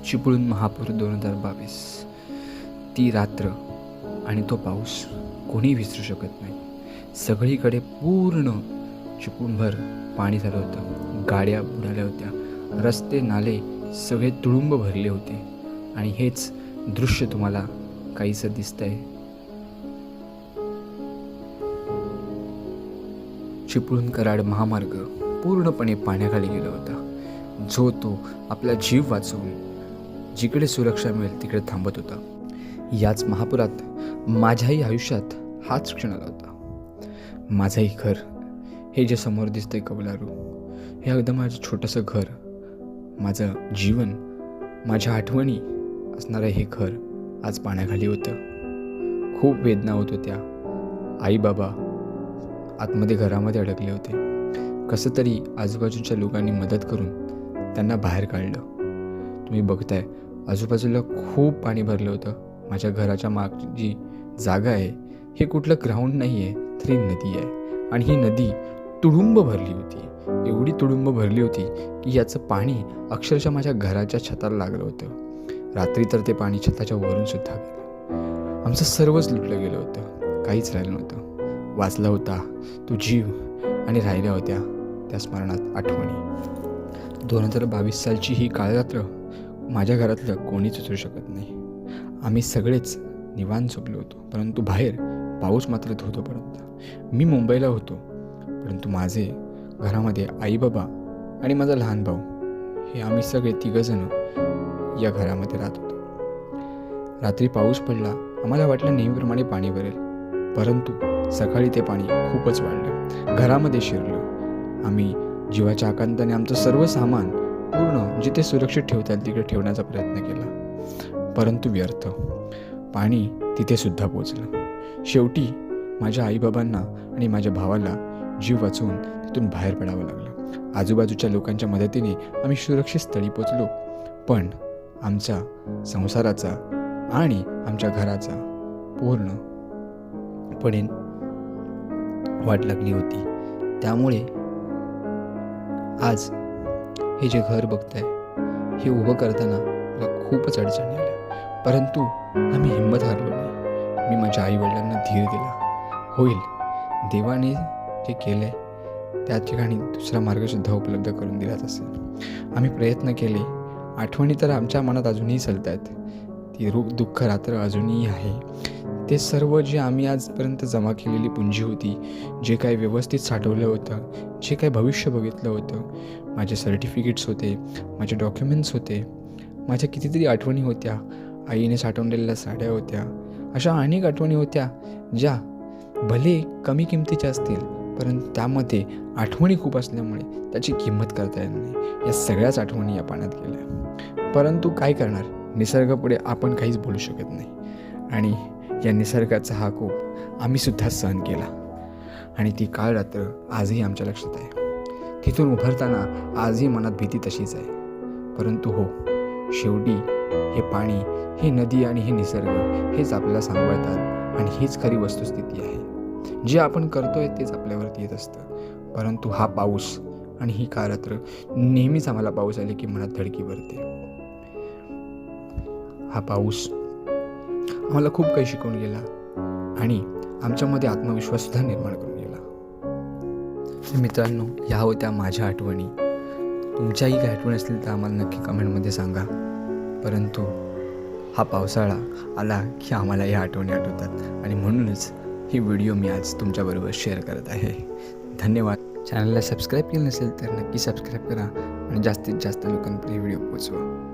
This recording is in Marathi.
चिपळूण महापूर 2022. ती रात्र आणि तो पाऊस कोणी विसरू शकत नाही. सगळीकडे पूर्ण चिपळूणभर पाणी झालं होतं. गाड्या बुडाल्या होत्या, रस्ते नाले सगळे तुडुंब भरले होते. आणि हेच दृश्य तुम्हाला काहीसं दिसतंय. चिपळूण कराड महामार्ग पूर्णपणे पाण्याखाली गेला होता. जो तो आपला जीव वाचवून जिकडे सुरक्षा मिळेल तिकडे थांबत होता. याच महापुरात माझ्याही आयुष्यात हाच क्षण आला होता. माझंही घर, हे जे समोर दिसतंय कौलारू, हे अगदी माझं छोटंसं घर, माझं जीवन, माझ्या आठवणी असणारं हे घर आज पाण्याखाली होतं. खूप वेदना होत होत्या. आई बाबा आतमध्ये घरामध्ये अडकले होते. कसं तरी आजूबाजूच्या लोकांनी मदत करून त्यांना बाहेर काढलं. तुम्ही बघताय आजूबाजूला खूप पाणी भरलं होतं. माझ्या घराच्या मागची जी जागा आहे हे कुठलं ग्राउंड नाही आहे, तर ही नदी आहे. आणि ही नदी तुडुंब भरली होती. एवढी तुडुंब भरली होती की याचं पाणी अक्षरशः माझ्या घराच्या छताला लागलं होतं. रात्री तर ते पाणी छताच्या वरून सुद्धा गेलं. आमचं सर्वच लुटलं गेलं होतं. काहीच राहिलं नव्हतं. वाचला होता तो जीव आणि राहिल्या होत्या त्या स्मरणात आठवणी. 2022 सालची ही काळरात्र माझ्या घरातलं कोणीच विसरू शकत नाही. आम्ही सगळेच निवांत झोपलो होतो, परंतु बाहेर पाऊस मात्र धो-धो पडत होता. मी मुंबईला होतो, परंतु माझे घरामध्ये आई बाबा आणि माझा लहान भाऊ हे आम्ही सगळे तिघंजण या घरामध्ये राहत होतो. रात्री पाऊस पडला. आम्हाला वाटलं नेहमीप्रमाणे पाणी भरेल, परंतु सकाळी ते पाणी खूपच वाढलं, घरामध्ये शिरलं. आम्ही जीवाच्या आकांताने आमचं सर्व सामान पूर्ण जिथे सुरक्षित ठेवता येईल तिकडे ठेवण्याचा प्रयत्न केला, परंतु व्यर्थ. पाणी तिथे सुद्धा पोचलं. शेवटी माझ्या आईबाबांना आणि माझ्या भावाला जीव वाचवून तिथून बाहेर पडावं लागलं. आजूबाजूच्या लोकांच्या मदतीने आम्ही सुरक्षित स्थळी पोचलो, पण आमच्या संसाराचा आणि आमच्या घराचा पूर्णपणे वाट लागली होती. त्यामुळे आज हे जे घर बघताय हे उभं करताना मला खूपच अडचणी आल्या, परंतु आम्ही हिंमत हारलो नाही. मी माझ्या आईवडिलांना धीर दिला. होईल, देवाने जे केलं आहे त्या ठिकाणी दुसरा मार्गसुद्धा उपलब्ध करून दिलाच असेल. आम्ही प्रयत्न केले. आठवणी तर आमच्या मनात अजूनही चालत आहेत. ती दुःख रात्र अजूनही आहे. ते सर्व जे आम्ही आजपर्यंत जमा केलेली पुंजी होती, जे काही व्यवस्थित साठवलं होतं, जे काही भविष्य बघितलं होतं, माझे सर्टिफिकेट्स होते, माझे डॉक्युमेंट्स होते, माझ्या कितीतरी आठवणी होत्या, आईने साठवलेल्या साड्या होत्या, अशा अनेक आठवणी होत्या ज्या भले कमी किमतीच्या असतील, परंतु त्यामध्ये आठवणी खूप असल्यामुळे त्याची किंमत करता येत नाही. या सगळ्याच आठवणी या पाण्यात गेल्या. परंतु काय करणार, निसर्गापुढे आपण काहीच बोलू शकत नाही. आणि या निसर्गाचा हा कोप आम्ही सुद्धा सहन केला. आणि ती काळ रात्र आजही आमच्या लक्षात आहे. तिथून उभरताना आजही मनात भीती तशीच आहे. परंतु हो, शेवटी हे पाणी, ही नदी आणि हे निसर्ग हेच आपल्याला सांभाळतात आणि हीच खरी वस्तुस्थिती आहे. जे आपण करतोय तेच आपल्यावरती येत असतं. परंतु हा पाऊस आणि ही काळ रात्र नेहमीच आम्हाला पाऊस आले की मनात धडकी भरते. हा पाऊस आम्हाला खूप काही शिकवून गेला आणि आमच्यामध्ये आत्मविश्वाससुद्धा निर्माण करून गेला. मित्रांनो, ह्या होत्या माझ्या आठवणी. तुमच्याही काही आठवणी असतील तर आम्हाला नक्की कमेंटमध्ये सांगा. परंतु हा पावसाळा आला की आम्हाला ह्या आठवणी आठवतात आणि म्हणूनच ही व्हिडिओ मी आज तुमच्याबरोबर शेअर करत आहे. धन्यवाद. चॅनलला सबस्क्राईब केलं नसेल तर नक्की सबस्क्राईब करा आणि जास्तीत जास्त लोकांपर्यंत व्हिडिओ पोहोचवा.